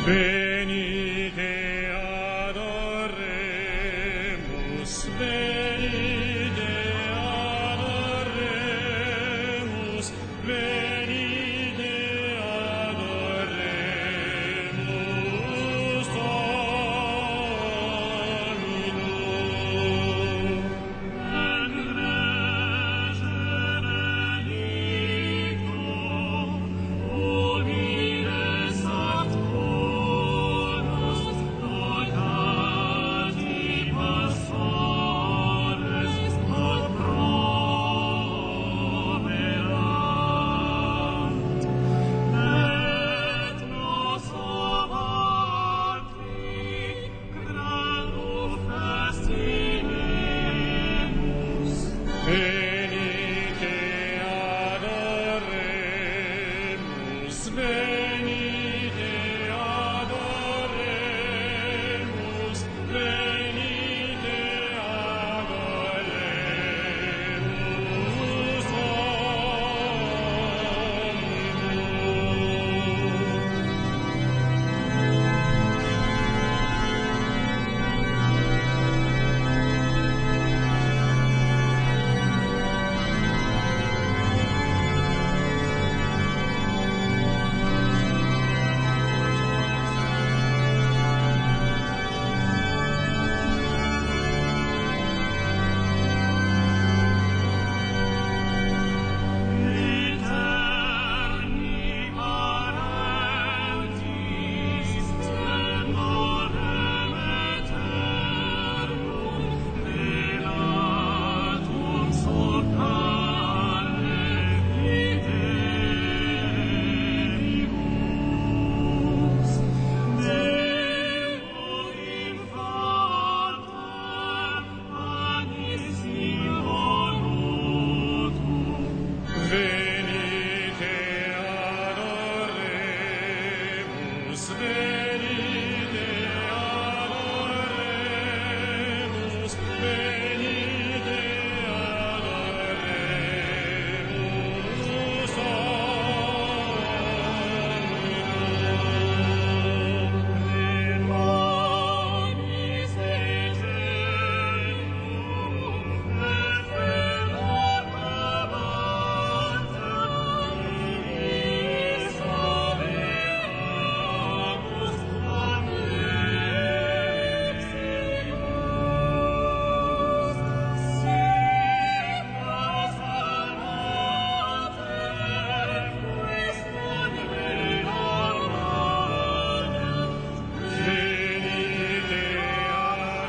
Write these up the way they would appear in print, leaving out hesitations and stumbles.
Venite adoremus, venite adoremus, venite adoremus Dominum. Et reggere dictum, umile Sanctus, locati pastores, ad proverant. Et nos avanti, gradum festinemus. Venite adoremus, venite adoremus, venite adoremus Eterni parentis, splendorem aeternum, velatum soltare fidelibus. Deo infantem agis involutum. Venite adoremus, venite adoremus, venite adoremus Dominum. In manis Eternium, et felum avantem, iis habeamus ad leximus. Sicra salvate, quis non reormanem. Venite adoremus, venite adoremus,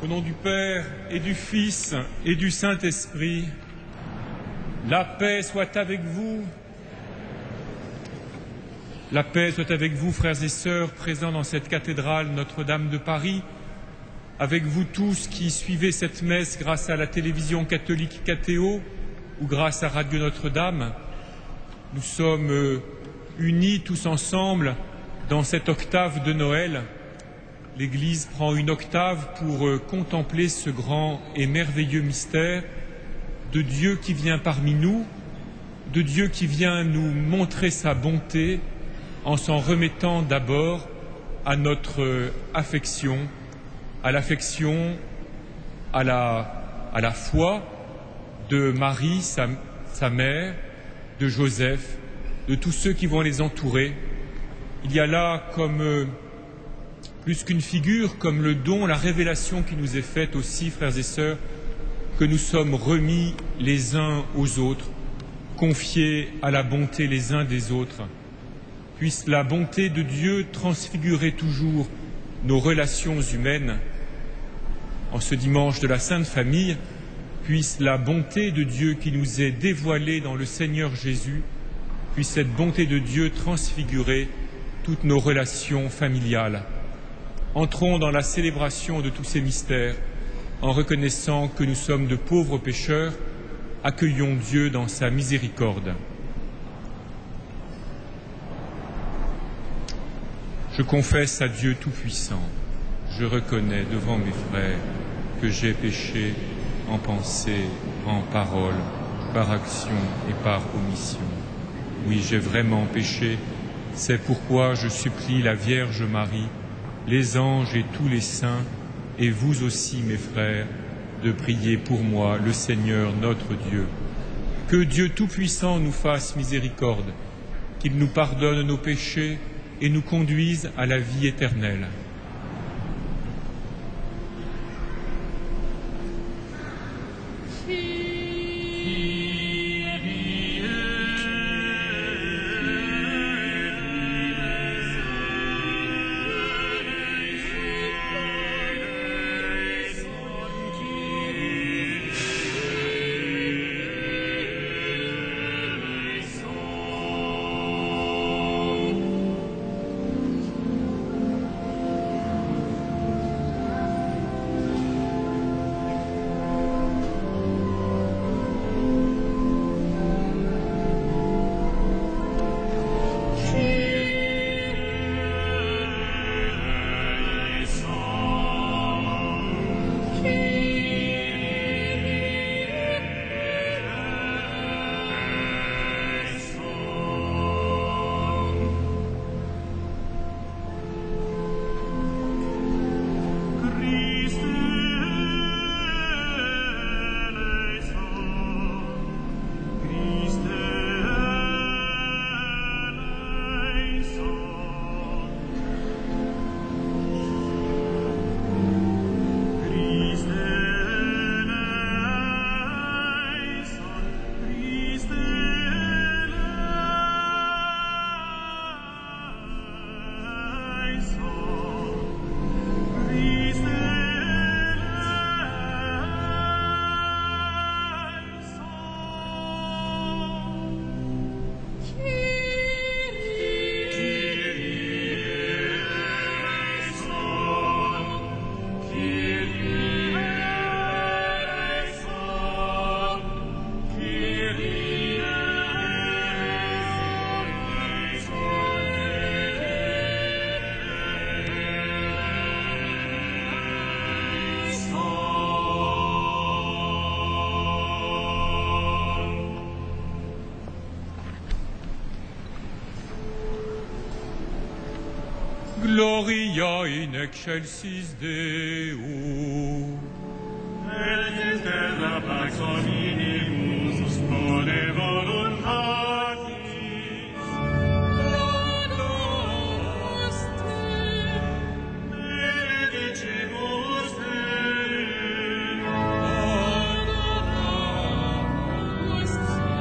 Au nom du Père et du Fils et du Saint-Esprit, la paix soit avec vous. La paix soit avec vous, frères et sœurs, présents dans cette cathédrale Notre-Dame de Paris, avec vous tous qui suivez cette messe grâce à la télévision catholique KTO ou grâce à Radio Notre-Dame. Nous sommes unis tous ensemble dans cette octave de Noël. L'Église prend une octave pour contempler ce grand et merveilleux mystère de Dieu qui vient parmi nous, de Dieu qui vient nous montrer sa bonté en s'en remettant d'abord à notre affection, à l'affection, à la foi de Marie, sa mère, de Joseph, de tous ceux qui vont les entourer. Il y a là comme plus qu'une figure, comme le don, la révélation qui nous est faite aussi, frères et sœurs, que nous sommes remis les uns aux autres, confiés à la bonté les uns des autres. Puisse la bonté de Dieu transfigurer toujours nos relations humaines. En ce dimanche de la Sainte Famille, puisse la bonté de Dieu qui nous est dévoilée dans le Seigneur Jésus, puisse cette bonté de Dieu transfigurer toutes nos relations familiales. Entrons dans la célébration de tous ces mystères en reconnaissant que nous sommes de pauvres pécheurs Accueillons Dieu dans sa miséricorde. Je confesse à Dieu Tout-Puissant, je reconnais devant mes frères que j'ai péché en pensée, en parole, par action et par omission. Oui, j'ai vraiment péché, c'est pourquoi je supplie la Vierge Marie, les anges et tous les saints, et vous aussi, mes frères, de prier pour moi, le Seigneur notre Dieu. Que Dieu Tout-Puissant nous fasse miséricorde, qu'il nous pardonne nos péchés et nous conduise à la vie éternelle. Gloria in excelsis Deo. Et terra pax hominibus spone voluntatis. Laudamus te. Benedicimus te. Adoramus te.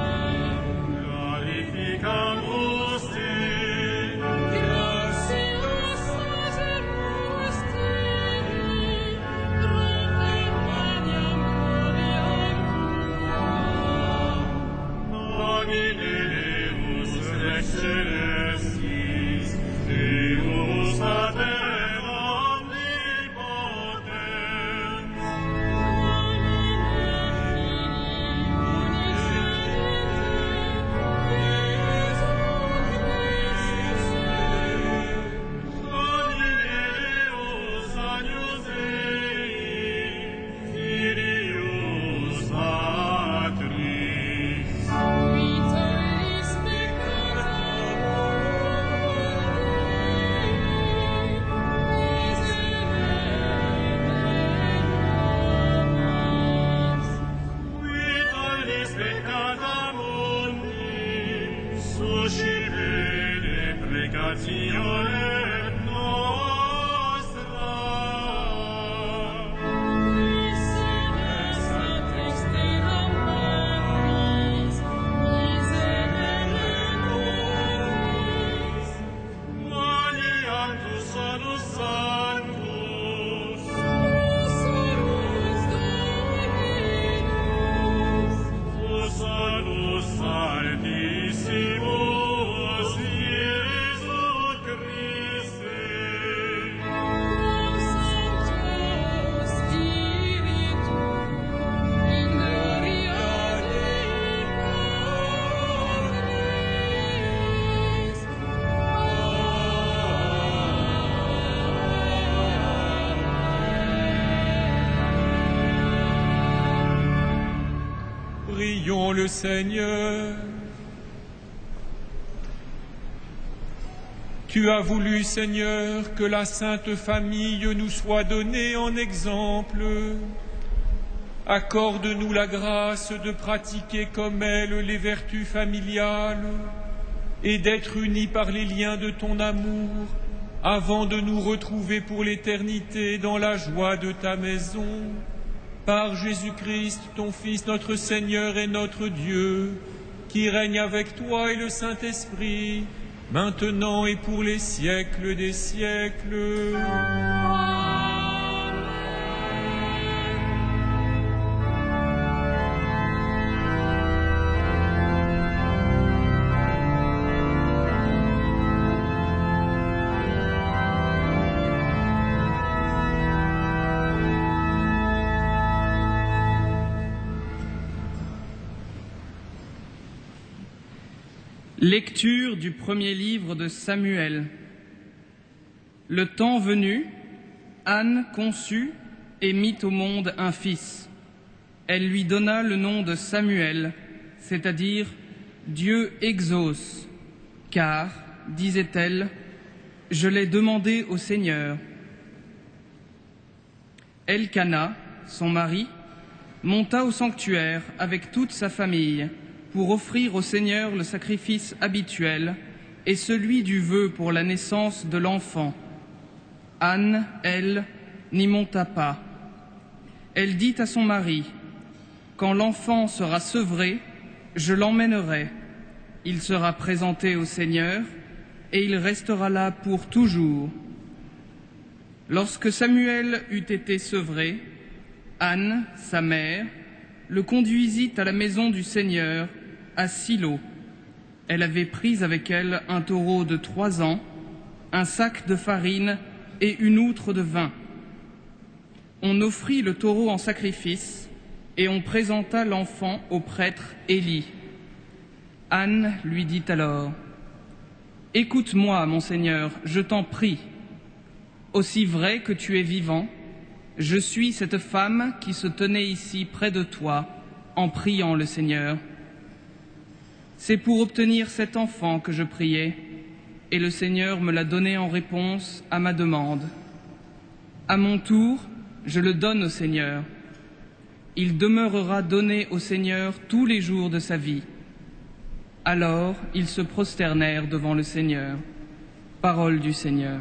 Glorificamus te. Altissimo, Jesus prions le Seigneur. Tu as voulu, Seigneur, que la Sainte Famille nous soit donnée en exemple. Accorde-nous la grâce de pratiquer comme elle les vertus familiales et d'être unis par les liens de ton amour avant de nous retrouver pour l'éternité dans la joie de ta maison. Par Jésus-Christ, ton Fils, notre Seigneur et notre Dieu, qui règne avec toi et le Saint-Esprit, maintenant et pour les siècles des siècles. Lecture du premier livre de Samuel. Le temps venu, Anne conçut et mit au monde un fils. Elle lui donna le nom de Samuel, c'est-à-dire Dieu exauce, car, disait-elle, je l'ai demandé au Seigneur. Elkana, son mari, monta au sanctuaire avec toute sa famille pour offrir au Seigneur le sacrifice habituel et celui du vœu pour la naissance de l'enfant. Anne, elle, n'y monta pas. Elle dit à son mari, « Quand l'enfant sera sevré, je l'emmènerai. Il sera présenté au Seigneur et il restera là pour toujours. » Lorsque Samuel eut été sevré, Anne, sa mère, le conduisit à la maison du Seigneur, à Silo. Elle avait pris avec elle un taureau de 3 ans, un sac de farine et une outre de vin. On offrit le taureau en sacrifice et on présenta l'enfant au prêtre Élie. Anne lui dit alors, « Écoute-moi, mon Seigneur, je t'en prie. Aussi vrai que tu es vivant, je suis cette femme qui se tenait ici près de toi en priant le Seigneur. C'est pour obtenir cet enfant que je priais, et le Seigneur me l'a donné en réponse à ma demande. À mon tour, je le donne au Seigneur. Il demeurera donné au Seigneur tous les jours de sa vie. » Alors ils se prosternèrent devant le Seigneur. Parole du Seigneur.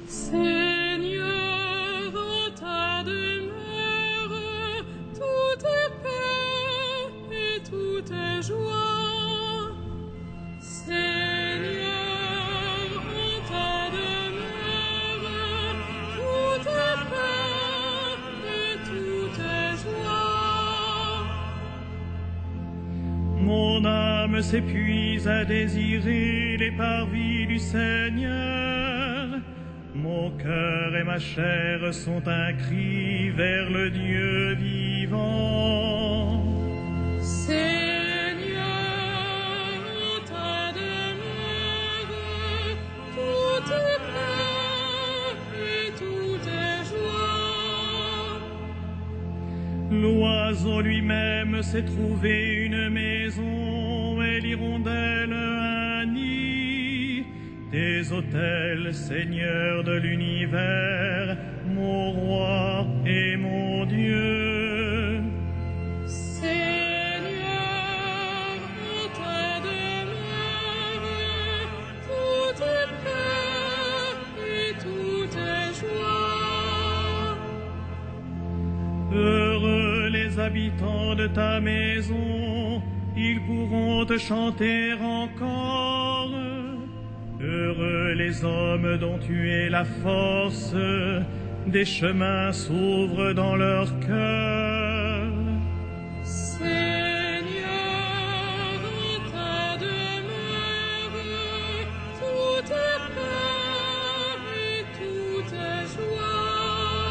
Seigneur, en ta demeure, tout est paix et tout est joie. Seigneur, en ta demeure, tout est paix et tout est joie. Mon âme s'épuise à désirer les parvis du Seigneur. Mon cœur et ma chair sont un cri vers le Dieu vivant. Seigneur, en ta demeure, tout est paix et tout est joie. L'oiseau lui-même s'est trouvé une maison et l'hirondelle un nid. Tes autels, Seigneur de l'univers, mon roi et mon Dieu. Seigneur, en ta demeure, tout est paix et tout est joie. Heureux les habitants de ta maison, ils pourront te chanter encore. Heureux les hommes dont tu es la force, des chemins s'ouvrent dans leur cœur. Seigneur, en ta demeure, tout est paix et tout est joie.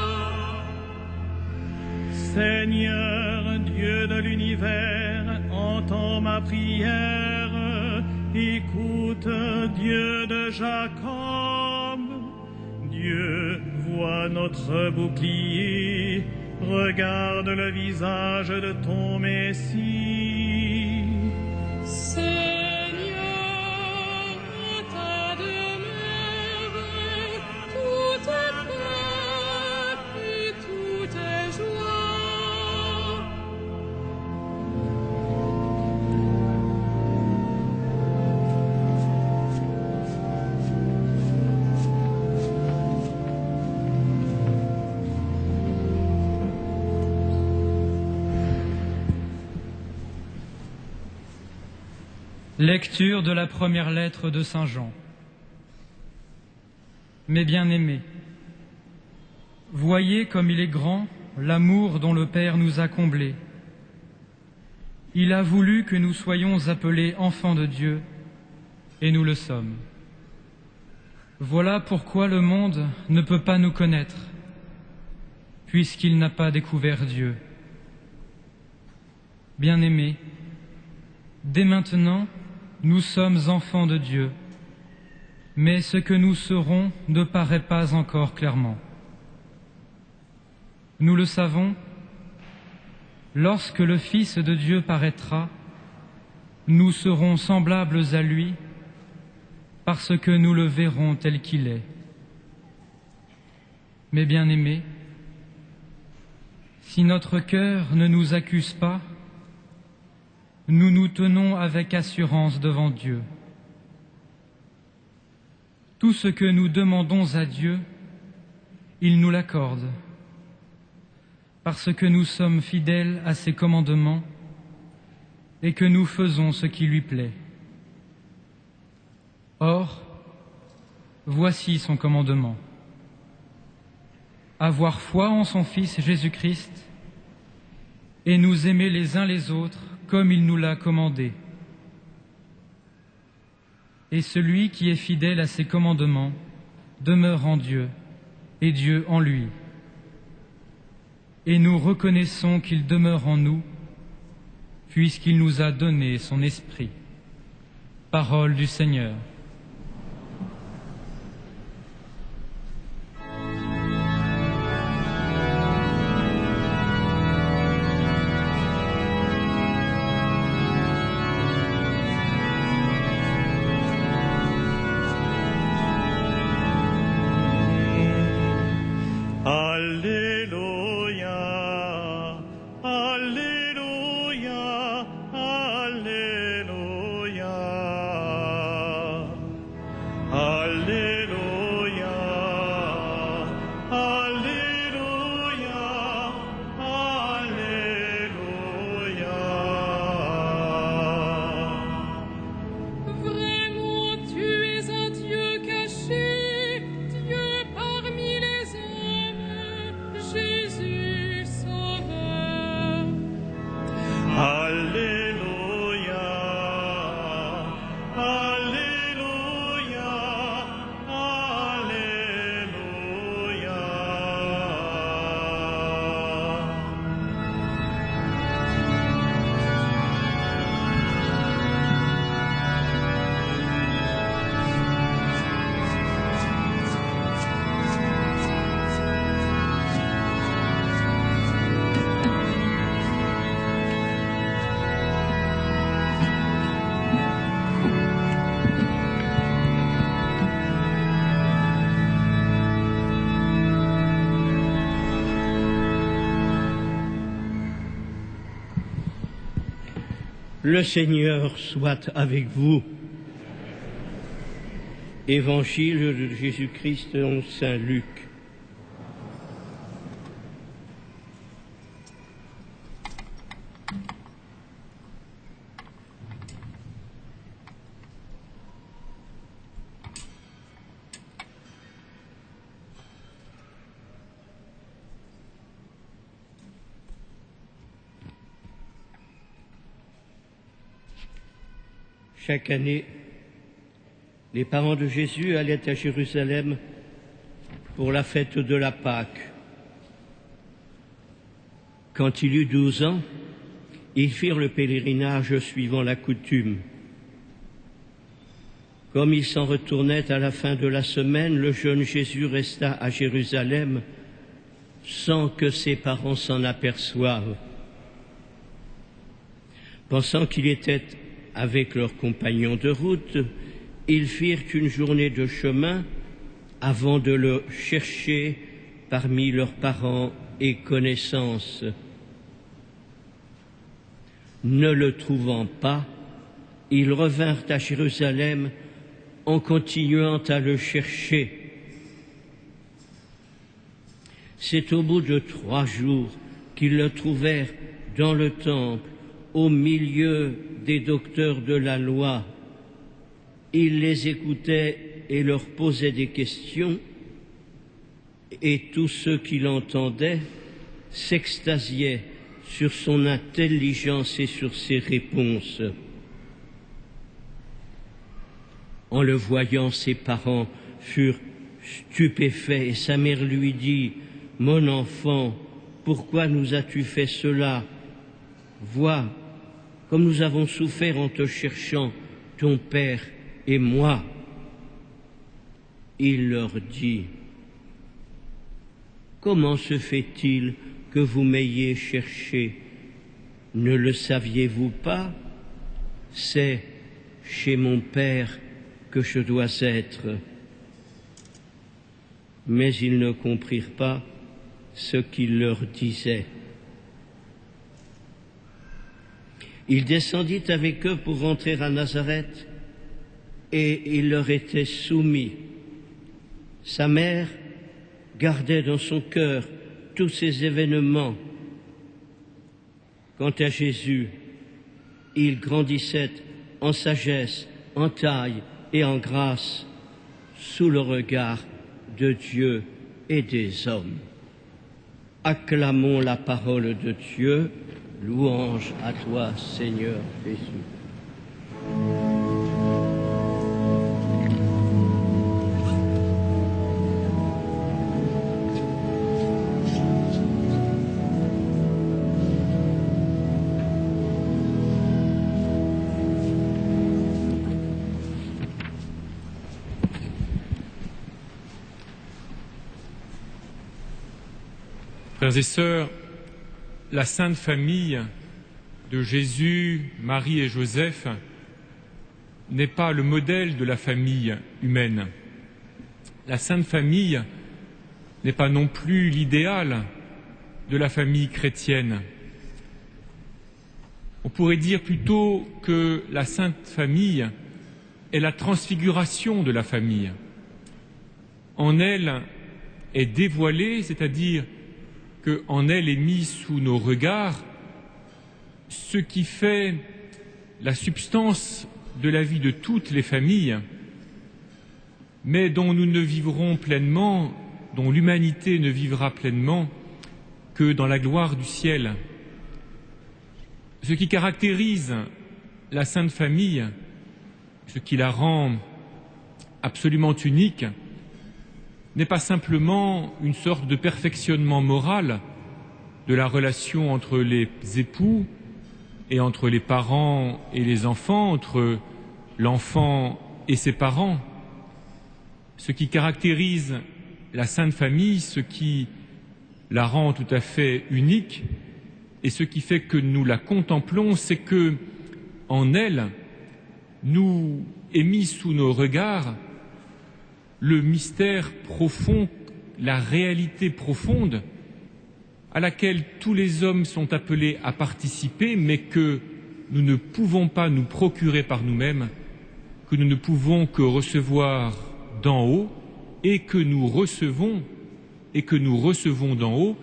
Seigneur, Dieu de l'univers, entends ma prière. Écoute, Dieu de Jacob. Dieu, vois notre bouclier. Regarde le visage de ton Messie. Seigneur, ta demeure, tout est paix et tout est joie. Lecture de la première lettre de Saint Jean. Mes bien-aimés, voyez comme il est grand l'amour dont le Père nous a comblés. Il a voulu que nous soyons appelés enfants de Dieu, et nous le sommes. Voilà pourquoi le monde ne peut pas nous connaître, puisqu'il n'a pas découvert Dieu. Bien-aimés, dès maintenant, nous sommes enfants de Dieu, mais ce que nous serons ne paraît pas encore clairement. Nous le savons, lorsque le Fils de Dieu paraîtra, nous serons semblables à lui, parce que nous le verrons tel qu'il est. Mes bien-aimés, si notre cœur ne nous accuse pas, nous nous tenons avec assurance devant Dieu. Tout ce que nous demandons à Dieu, il nous l'accorde, parce que nous sommes fidèles à ses commandements et que nous faisons ce qui lui plaît. Or, voici son commandement. Avoir foi en son Fils Jésus-Christ et nous aimer les uns les autres comme il nous l'a commandé. Et celui qui est fidèle à ses commandements demeure en Dieu, et Dieu en lui. Et nous reconnaissons qu'il demeure en nous, puisqu'il nous a donné son esprit. Parole du Seigneur. Alléluia, Alléluia, Alléluia, Alléluia, Alléluia, Alléluia. Vraiment, tu es un Dieu caché, Dieu parmi les hommes, Jésus sauveur. Alléluia, Alléluia, Alléluia. Le Seigneur soit avec vous. Évangile de Jésus-Christ selon saint Luc. Chaque année, les parents de Jésus allaient à Jérusalem pour la fête de la Pâque. Quand il eut 12 ans, ils firent le pèlerinage suivant la coutume. Comme ils s'en retournaient à la fin de la semaine, le jeune Jésus resta à Jérusalem sans que ses parents s'en aperçoivent. Pensant qu'il était avec leurs compagnons de route, ils firent une journée de chemin avant de le chercher parmi leurs parents et connaissances. Ne le trouvant pas, ils revinrent à Jérusalem en continuant à le chercher. C'est au bout de 3 jours qu'ils le trouvèrent dans le temple, au milieu des docteurs de la loi. Il les écoutait et leur posait des questions, et tous ceux qui l'entendaient s'extasiaient sur son intelligence et sur ses réponses. En le voyant, ses parents furent stupéfaits et sa mère lui dit : « Mon enfant, pourquoi nous as-tu fait cela ? Vois, comme nous avons souffert en te cherchant, ton père et moi. » Il leur dit : « Comment se fait-il que vous m'ayez cherché ? Ne le saviez-vous pas ? C'est chez mon père que je dois être. » Mais ils ne comprirent pas ce qu'il leur disait. Il descendit avec eux pour rentrer à Nazareth, et il leur était soumis. Sa mère gardait dans son cœur tous ces événements. Quant à Jésus, il grandissait en sagesse, en taille et en grâce, sous le regard de Dieu et des hommes. Acclamons la parole de Dieu. Louange à toi, Seigneur Jésus. Frères et sœurs, la Sainte Famille de Jésus, Marie et Joseph n'est pas le modèle de la famille humaine. La Sainte Famille n'est pas non plus l'idéal de la famille chrétienne. On pourrait dire plutôt que la Sainte Famille est la transfiguration de la famille. En elle est dévoilée, c'est-à-dire qu'en elle est mis sous nos regards ce qui fait la substance de la vie de toutes les familles, mais dont nous ne vivrons pleinement, dont l'humanité ne vivra pleinement que dans la gloire du ciel. Ce qui caractérise la Sainte Famille, ce qui la rend absolument unique, n'est pas simplement une sorte de perfectionnement moral de la relation entre les époux et entre les parents et les enfants, entre l'enfant et ses parents. Ce qui caractérise la Sainte Famille, ce qui la rend tout à fait unique et ce qui fait que nous la contemplons, c'est que, en elle, nous est mis sous nos regards le mystère profond, la réalité profonde à laquelle tous les hommes sont appelés à participer, mais que nous ne pouvons pas nous procurer par nous-mêmes, que nous ne pouvons que recevoir d'en haut et que nous recevons d'en haut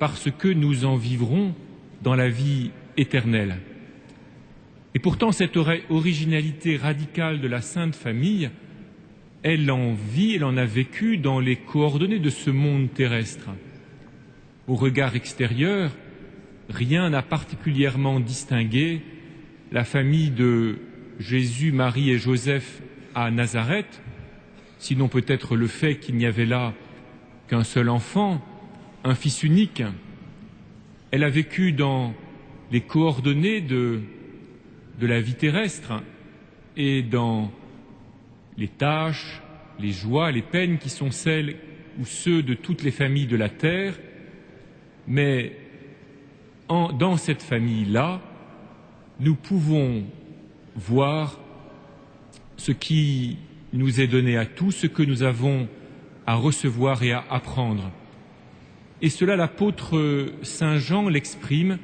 parce que nous en vivrons dans la vie éternelle. Et pourtant, cette originalité radicale de la Sainte Famille, elle en vit, elle en a vécu dans les coordonnées de ce monde terrestre. Au regard extérieur, rien n'a particulièrement distingué la famille de Jésus, Marie et Joseph à Nazareth, sinon peut-être le fait qu'il n'y avait là qu'un seul enfant, un fils unique. Elle a vécu dans les coordonnées de la vie terrestre et dans les tâches, les joies, les peines qui sont celles ou ceux de toutes les familles de la terre, mais dans cette famille-là, nous pouvons voir ce qui nous est donné à tous, ce que nous avons à recevoir et à apprendre. Et cela, l'apôtre Saint Jean l'exprime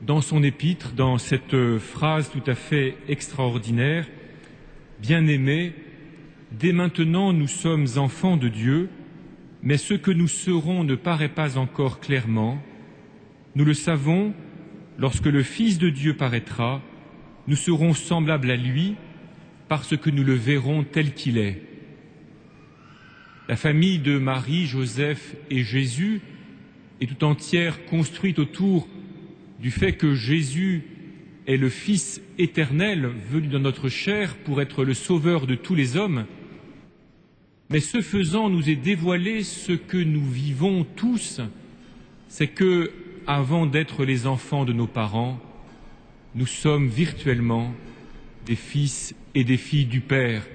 dans son épître, dans cette phrase tout à fait extraordinaire. « Bien-aimés, dès maintenant nous sommes enfants de Dieu, mais ce que nous serons ne paraît pas encore clairement. Nous le savons, lorsque le Fils de Dieu paraîtra, nous serons semblables à lui, parce que nous le verrons tel qu'il est. » La famille de Marie, Joseph et Jésus est tout entière construite autour du fait que Jésus est le Fils éternel venu dans notre chair pour être le sauveur de tous les hommes. Mais ce faisant, nous est dévoilé ce que nous vivons tous, c'est que, avant d'être les enfants de nos parents, nous sommes virtuellement des fils et des filles du Père.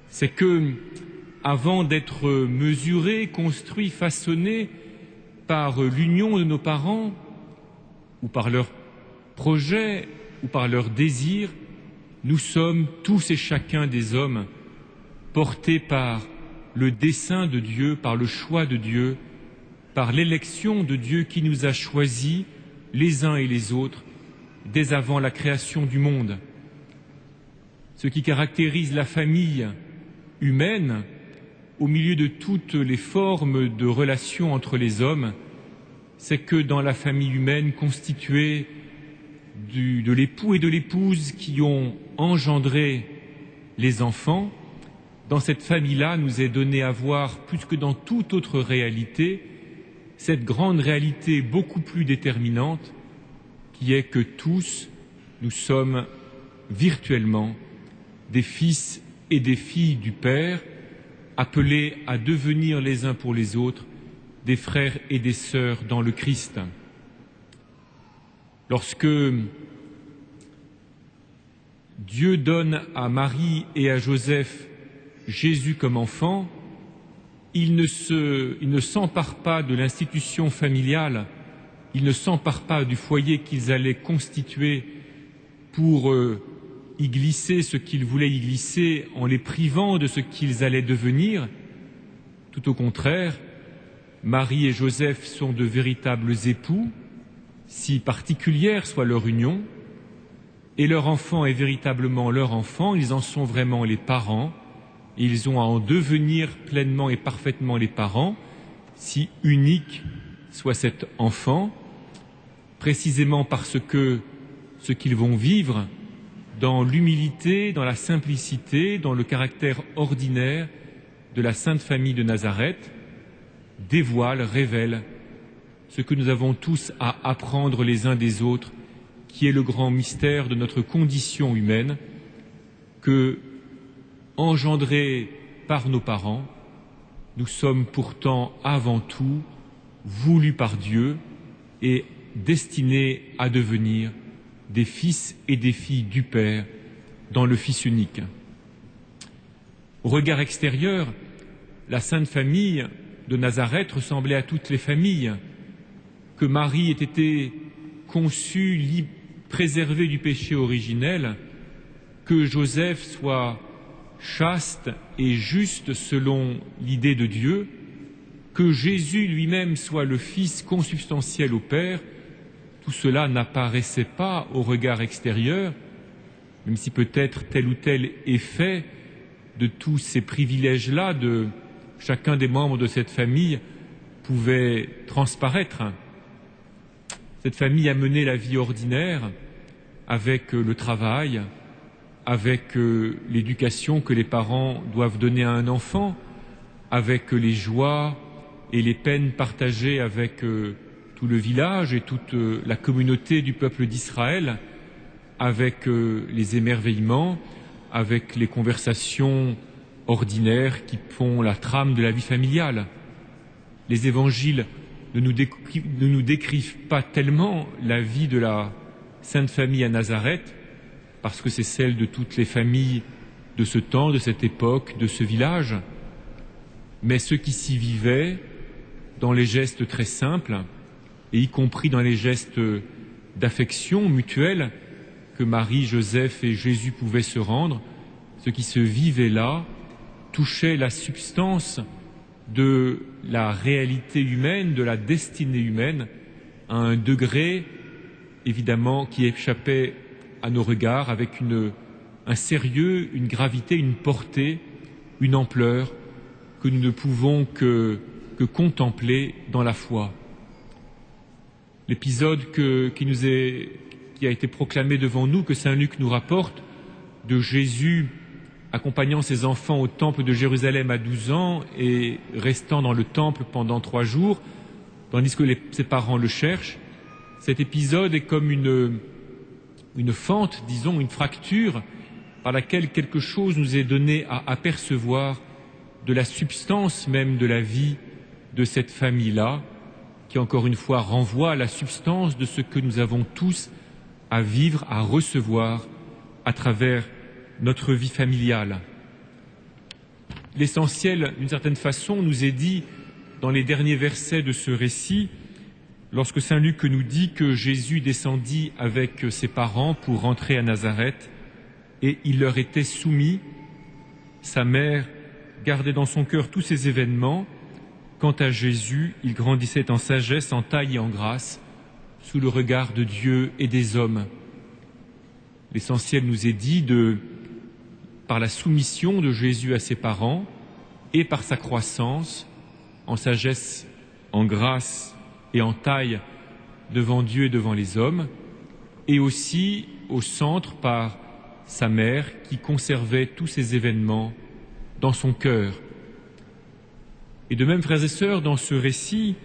C'est que, avant d'être mesurés, construits, façonnés par l'union de nos parents, ou par leurs projets, ou par leurs désirs, nous sommes tous et chacun des hommes portés par le dessein de Dieu, par le choix de Dieu, par l'élection de Dieu qui nous a choisis les uns et les autres dès avant la création du monde. Ce qui caractérise la famille humaine, au milieu de toutes les formes de relations entre les hommes, c'est que dans la famille humaine constituée de l'époux et de l'épouse qui ont engendré les enfants, dans cette famille-là nous est donné à voir, plus que dans toute autre réalité, cette grande réalité beaucoup plus déterminante qui est que tous nous sommes virtuellement des fils et des filles du Père, appelés à devenir les uns pour les autres des frères et des sœurs dans le Christ. Lorsque Dieu donne à Marie et à Joseph Jésus comme enfant, il ne s'empare pas de l'institution familiale, il ne s'empare pas du foyer qu'ils allaient constituer pour y glisser ce qu'ils voulaient y glisser en les privant de ce qu'ils allaient devenir. Tout au contraire, Marie et Joseph sont de véritables époux, si particulière soit leur union, et leur enfant est véritablement leur enfant, ils en sont vraiment les parents, et ils ont à en devenir pleinement et parfaitement les parents, si unique soit cet enfant, précisément parce que ce qu'ils vont vivre dans l'humilité, dans la simplicité, dans le caractère ordinaire de la Sainte Famille de Nazareth, dévoile, révèle ce que nous avons tous à apprendre les uns des autres, qui est le grand mystère de notre condition humaine, que, engendrés par nos parents, nous sommes pourtant avant tout voulus par Dieu et destinés à devenir des fils et des filles du Père dans le Fils unique. Au regard extérieur, la Sainte Famille de Nazareth ressemblait à toutes les familles, que Marie ait été conçue, préservée du péché originel, que Joseph soit chaste et juste selon l'idée de Dieu, que Jésus lui-même soit le Fils consubstantiel au Père, tout cela n'apparaissait pas au regard extérieur, même si peut-être tel ou tel effet de tous ces privilèges-là de chacun des membres de cette famille pouvait transparaître. Cette famille a mené la vie ordinaire avec le travail, avec l'éducation que les parents doivent donner à un enfant, avec les joies et les peines partagées avec tout le village et toute la communauté du peuple d'Israël, avec les émerveillements, avec les conversations ordinaires qui font la trame de la vie familiale. Les évangiles ne nous décrivent pas tellement la vie de la Sainte Famille à Nazareth, parce que c'est celle de toutes les familles de ce temps, de cette époque, de ce village, mais ceux qui s'y vivaient dans les gestes très simples, et y compris dans les gestes d'affection mutuelle que Marie, Joseph et Jésus pouvaient se rendre, ce qui se vivait là touchait la substance de la réalité humaine, de la destinée humaine, à un degré évidemment qui échappait à nos regards, avec un sérieux, une gravité, une portée, une ampleur que nous ne pouvons que contempler dans la foi. L'épisode qui a été proclamé devant nous, que saint Luc nous rapporte, de Jésus accompagnant ses enfants au temple de Jérusalem à 12 ans et restant dans le temple pendant 3 jours, tandis que ses parents le cherchent. Cet épisode est comme une fente, disons, une fracture par laquelle quelque chose nous est donné à apercevoir de la substance même de la vie de cette famille-là, qui encore une fois renvoie à la substance de ce que nous avons tous à vivre, à recevoir à travers notre vie familiale. L'essentiel, d'une certaine façon, nous est dit dans les derniers versets de ce récit, lorsque saint Luc nous dit que Jésus descendit avec ses parents pour rentrer à Nazareth, et il leur était soumis. Sa mère gardait dans son cœur tous ces événements. Quant à Jésus, il grandissait en sagesse, en taille et en grâce, sous le regard de Dieu et des hommes. L'essentiel nous est dit par la soumission de Jésus à ses parents et par sa croissance, en sagesse, en grâce et en taille devant Dieu et devant les hommes, et aussi au centre par sa mère qui conservait tous ces événements dans son cœur. Et de même, frères et sœurs, dans ce récit,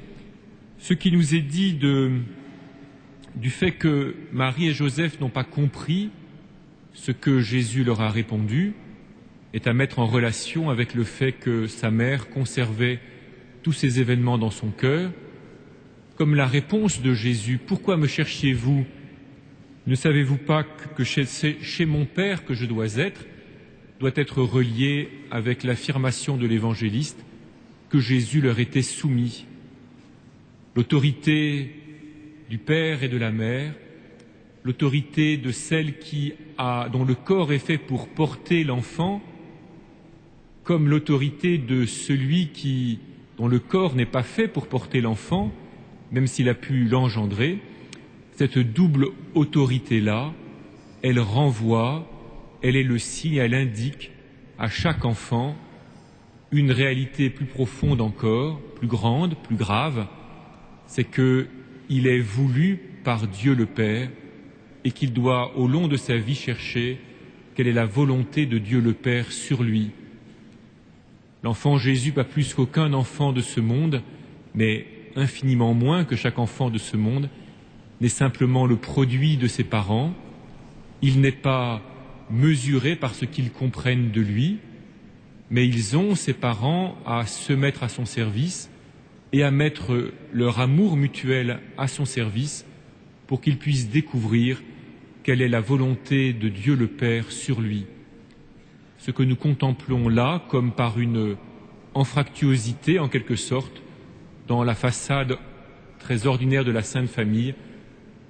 ce qui nous est dit du fait que Marie et Joseph n'ont pas compris ce que Jésus leur a répondu est à mettre en relation avec le fait que sa mère conservait tous ces événements dans son cœur, comme la réponse de Jésus « Pourquoi me cherchiez-vous ? Ne savez-vous pas que chez mon Père que je dois être relié avec l'affirmation de l'évangéliste que Jésus leur était soumis. L'autorité du Père et de la Mère, l'autorité de celle dont le corps est fait pour porter l'enfant, comme l'autorité de celui dont le corps n'est pas fait pour porter l'enfant, même s'il a pu l'engendrer. Cette double autorité-là, elle renvoie, elle est le signe, elle indique à chaque enfant une réalité plus profonde encore, plus grande, plus grave, c'est qu'il est voulu par Dieu le Père et qu'il doit, au long de sa vie, chercher quelle est la volonté de Dieu le Père sur lui. L'enfant Jésus, pas plus qu'aucun enfant de ce monde, mais infiniment moins que chaque enfant de ce monde, n'est simplement le produit de ses parents. Il n'est pas mesuré par ce qu'ils comprennent de lui, mais ils ont, ses parents, à se mettre à son service et à mettre leur amour mutuel à son service pour qu'il puisse découvrir quelle est la volonté de Dieu le Père sur lui. Ce que nous contemplons là, comme par une anfractuosité en quelque sorte, dans la façade très ordinaire de la Sainte Famille,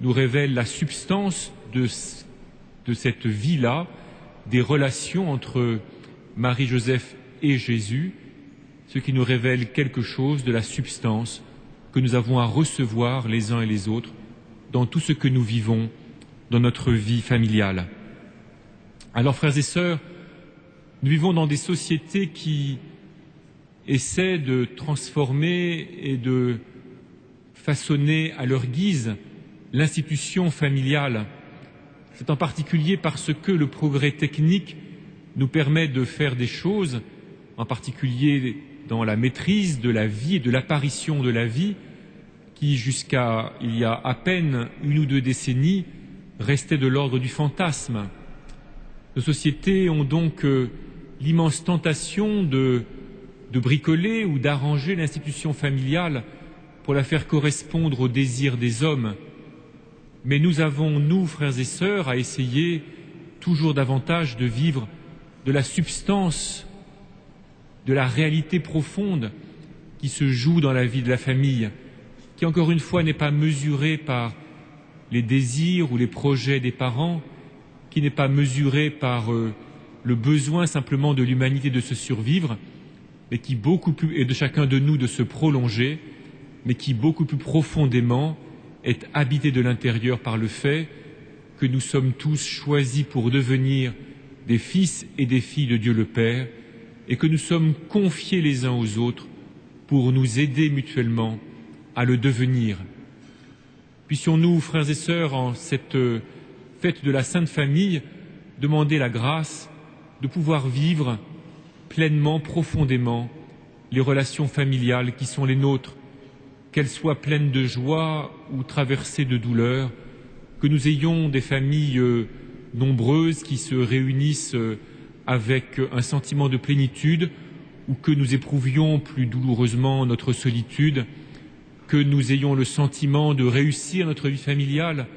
nous révèle la substance de cette vie-là, des relations entre Marie-Joseph et Jésus, ce qui nous révèle quelque chose de la substance que nous avons à recevoir les uns et les autres dans tout ce que nous vivons dans notre vie familiale. Alors, frères et sœurs, nous vivons dans des sociétés qui essaient de transformer et de façonner à leur guise l'institution familiale. C'est en particulier parce que le progrès technique nous permet de faire des choses, en particulier dans la maîtrise de la vie et de l'apparition de la vie, qui jusqu'à il y a à peine 1 ou 2 décennies restaient de l'ordre du fantasme. Nos sociétés ont donc l'immense tentation de bricoler ou d'arranger l'institution familiale pour la faire correspondre aux désirs des hommes. Mais nous avons, nous, frères et sœurs, à essayer toujours davantage de vivre de la substance, de la réalité profonde qui se joue dans la vie de la famille, qui encore une fois n'est pas mesurée par les désirs ou les projets des parents, qui n'est pas mesurée par le besoin simplement de l'humanité de se survivre, mais qui beaucoup plus, et de chacun de nous de se prolonger, mais qui beaucoup plus profondément est habité de l'intérieur par le fait que nous sommes tous choisis pour devenir des fils et des filles de Dieu le Père, et que nous sommes confiés les uns aux autres pour nous aider mutuellement à le devenir. Puissions-nous, frères et sœurs, en cette fête de la Sainte Famille, demander la grâce de pouvoir vivre pleinement, profondément, les relations familiales qui sont les nôtres, qu'elles soient pleines de joie ou traversées de douleur, que nous ayons des familles nombreuses qui se réunissent avec un sentiment de plénitude, ou que nous éprouvions plus douloureusement notre solitude, que nous ayons le sentiment de réussir notre vie familiale,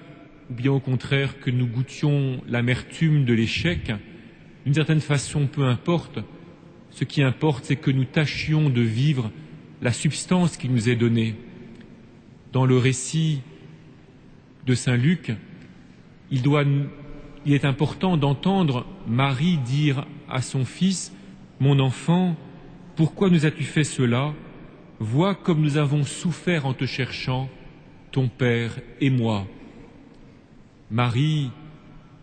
ou bien au contraire que nous goûtions l'amertume de l'échec. D'une certaine façon, peu importe. Ce qui importe, c'est que nous tâchions de vivre la substance qui nous est donnée. Dans le récit de saint Luc, il est important d'entendre Marie dire à son fils « Mon enfant, pourquoi nous as-tu fait cela ? Vois comme nous avons souffert en te cherchant, ton père et moi. » Marie,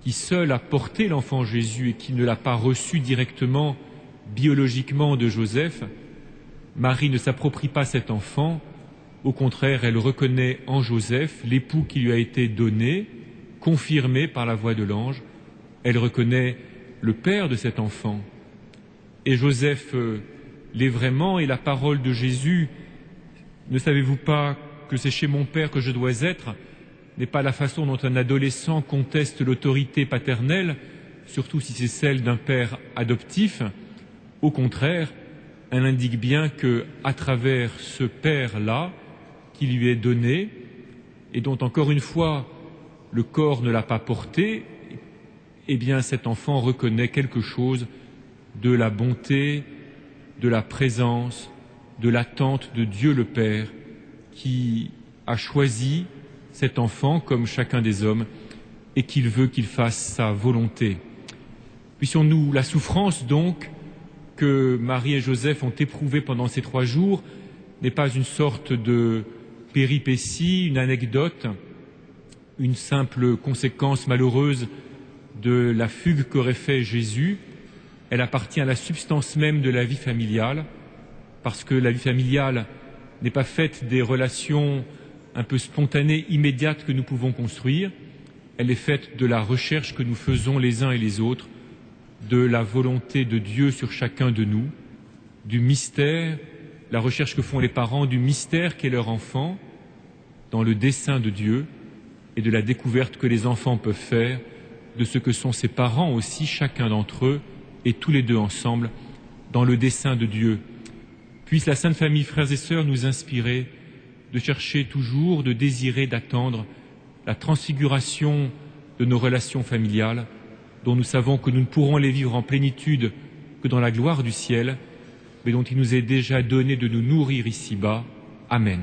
qui seule a porté l'enfant Jésus et qui ne l'a pas reçu directement, biologiquement de Joseph, Marie ne s'approprie pas cet enfant. Au contraire, elle reconnaît en Joseph l'époux qui lui a été donné, confirmé par la voix de l'ange. Elle reconnaît le père de cet enfant. Et Joseph l'est vraiment, et la parole de Jésus, ne savez-vous pas que c'est chez mon père que je dois être, n'est pas la façon dont un adolescent conteste l'autorité paternelle, surtout si c'est celle d'un père adoptif. Au contraire, elle indique bien que, à travers ce père-là, qui lui est donné, et dont encore une fois le corps ne l'a pas porté, eh bien cet enfant reconnaît quelque chose de la bonté, de la présence, de l'attente de Dieu le Père, qui a choisi cet enfant comme chacun des hommes et qu'il veut qu'il fasse sa volonté. Puissions-nous, la souffrance donc que Marie et Joseph ont éprouvée pendant ces 3 jours n'est pas une sorte de péripétie, une anecdote, une simple conséquence malheureuse de la fugue qu'aurait fait Jésus. Elle appartient à la substance même de la vie familiale, parce que la vie familiale n'est pas faite des relations un peu spontanées, immédiates que nous pouvons construire. Elle est faite de la recherche que nous faisons les uns et les autres, de la volonté de Dieu sur chacun de nous, du mystère, la recherche que font les parents du mystère qu'est leur enfant, dans le dessein de Dieu, et de la découverte que les enfants peuvent faire de ce que sont ses parents aussi, chacun d'entre eux, et tous les deux ensemble, dans le dessein de Dieu. Puisse la Sainte Famille, frères et sœurs, nous inspirer de chercher toujours, de désirer, d'attendre la transfiguration de nos relations familiales, dont nous savons que nous ne pourrons les vivre en plénitude que dans la gloire du ciel, mais dont il nous est déjà donné de nous nourrir ici-bas. Amen.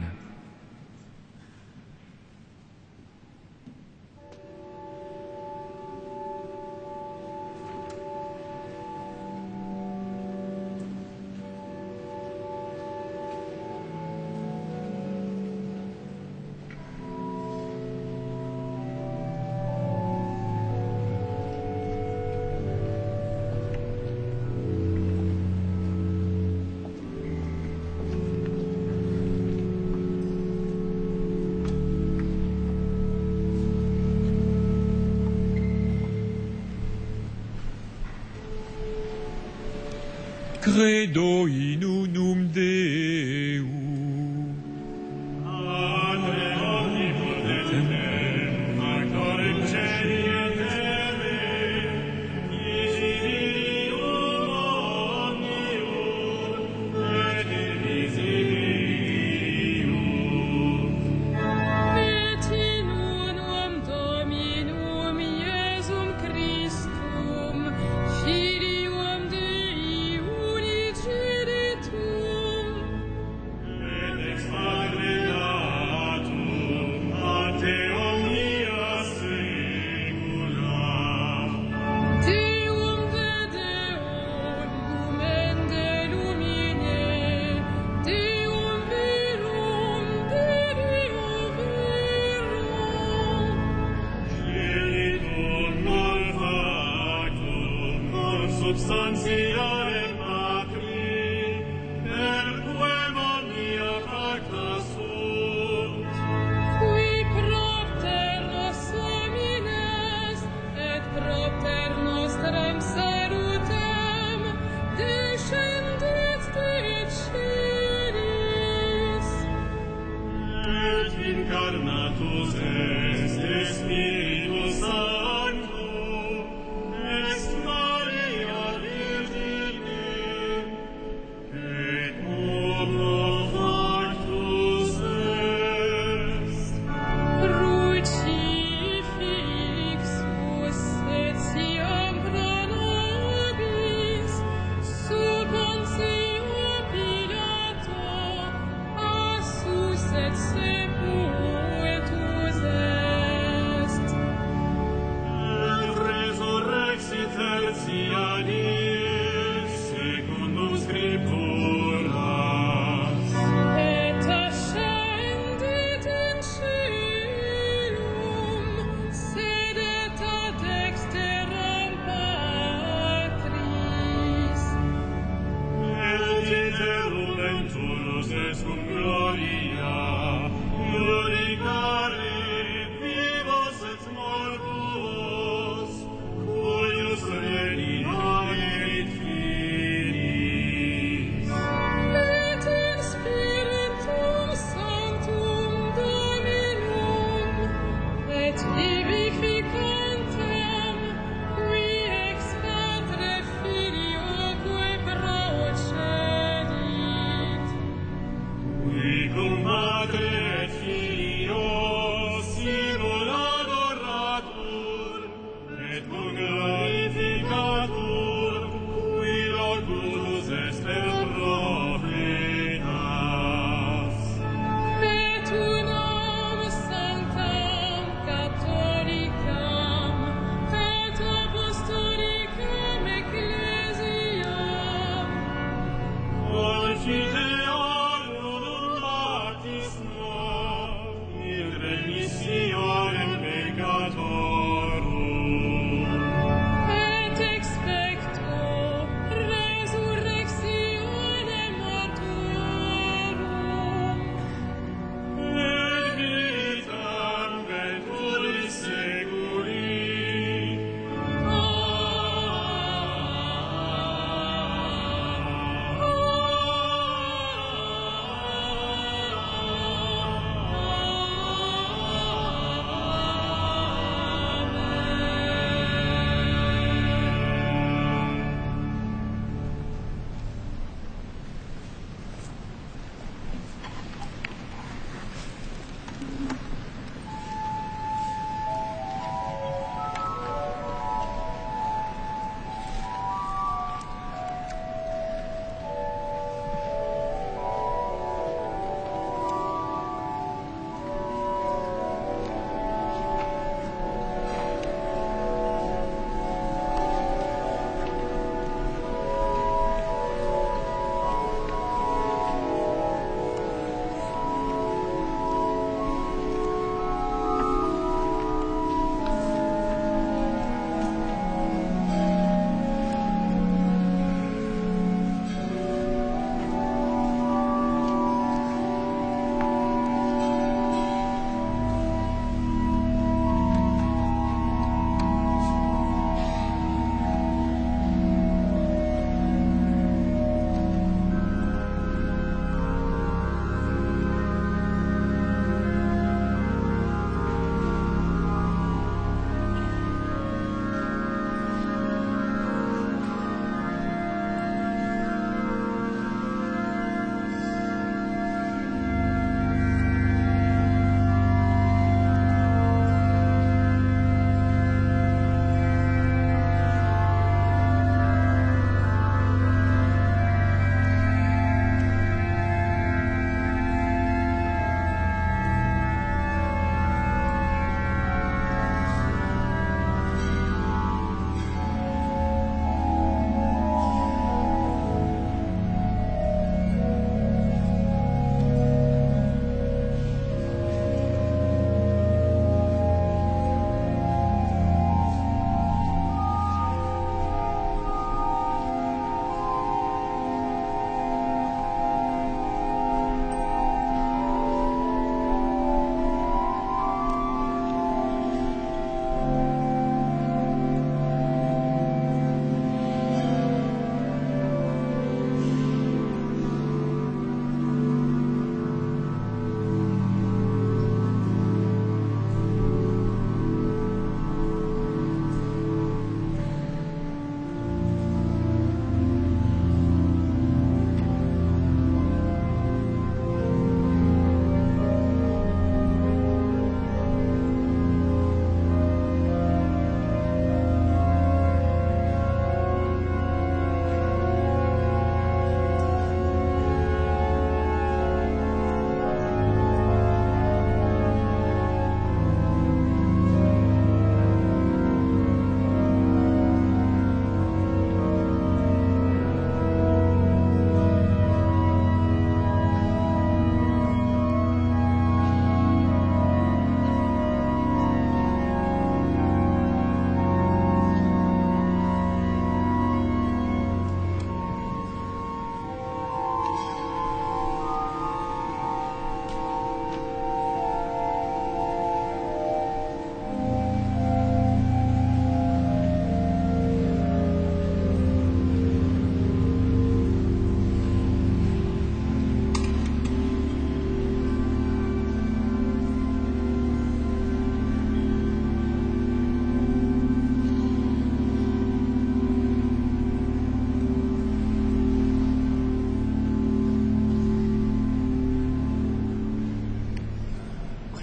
Credo in unum Deum. et incarnatus est Spiritus Sancto, est Maria Virgine, et homo factus est. Crucifixus etiam pro nobis, sub Pontio Pilato, assus et sepultus est. Et resurrexit tertia die, secundum Scripturas. Et ascendit in caelum, sedet ad dexteram Patris. Et iterum venturus est cum gloria, gloricare vivos et mortuos, cuius regnit finis. Et in Spiritum Sanctum Dominum, et vivificantem, qui ex Patre Filioque procedit. Qui cum Patre et Filio simul adoratur, et cum glorificatur, qui locutus est per profetas. Et unam sanctam catholicam, et apostolicam ecclesiam, Confiteorum baptismo in remissionem peccatorum. et expecto resurrectionem mortuorum, Et vitam venturis seculi.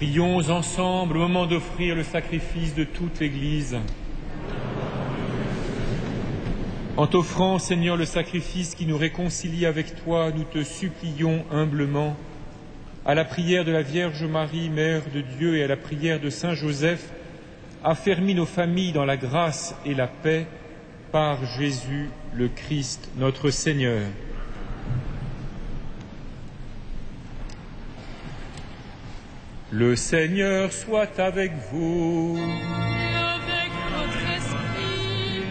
Prions ensemble au moment d'offrir le sacrifice de toute l'Église. En t'offrant, Seigneur, le sacrifice qui nous réconcilie avec toi, nous te supplions humblement, à la prière de la Vierge Marie, Mère de Dieu, et à la prière de Saint Joseph, affermis nos familles dans la grâce et la paix, par Jésus le Christ, notre Seigneur. Le Seigneur soit avec vous. Et avec votre esprit,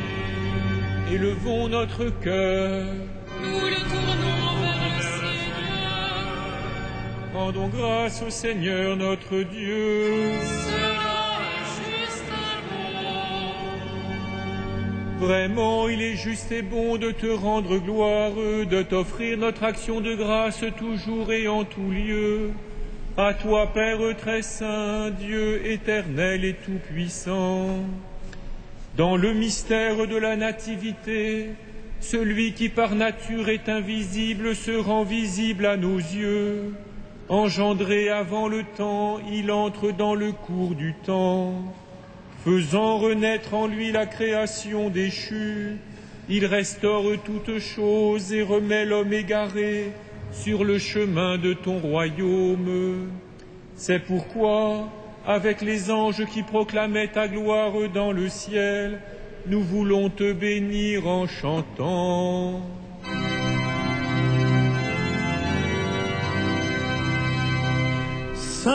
Élevons notre cœur. nous le tournons vers le Seigneur. Rendons grâce au Seigneur notre Dieu. Cela est juste et bon. Vraiment, il est juste et bon de te rendre gloire, de t'offrir notre action de grâce toujours et en tout lieu. À toi, Père très saint, Dieu éternel et tout-puissant, dans le mystère de la nativité, celui qui par nature est invisible se rend visible à nos yeux. Engendré avant le temps, il entre dans le cours du temps. Faisant renaître en lui la création déchue, il restaure toutes choses et remet l'homme égaré sur le chemin de ton royaume. C'est pourquoi, avec les anges qui proclamaient ta gloire dans le ciel, nous voulons te bénir en chantant. Saint,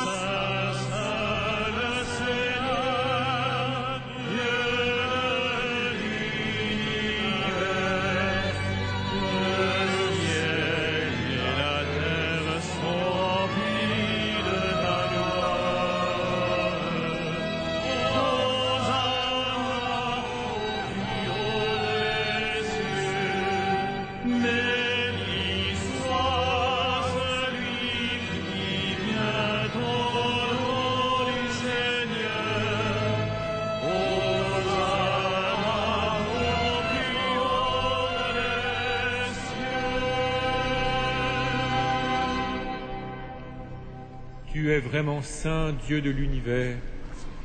Saint, Saint, le Seigneur, Dieu de l'univers, le ciel et la terre sont remplis de ta gloire. Hosanna au plus haut des cieux, béni soit celui qui vient au nom du Seigneur. Hosanna au plus haut des cieux. Tu es vraiment saint, Dieu de l'univers,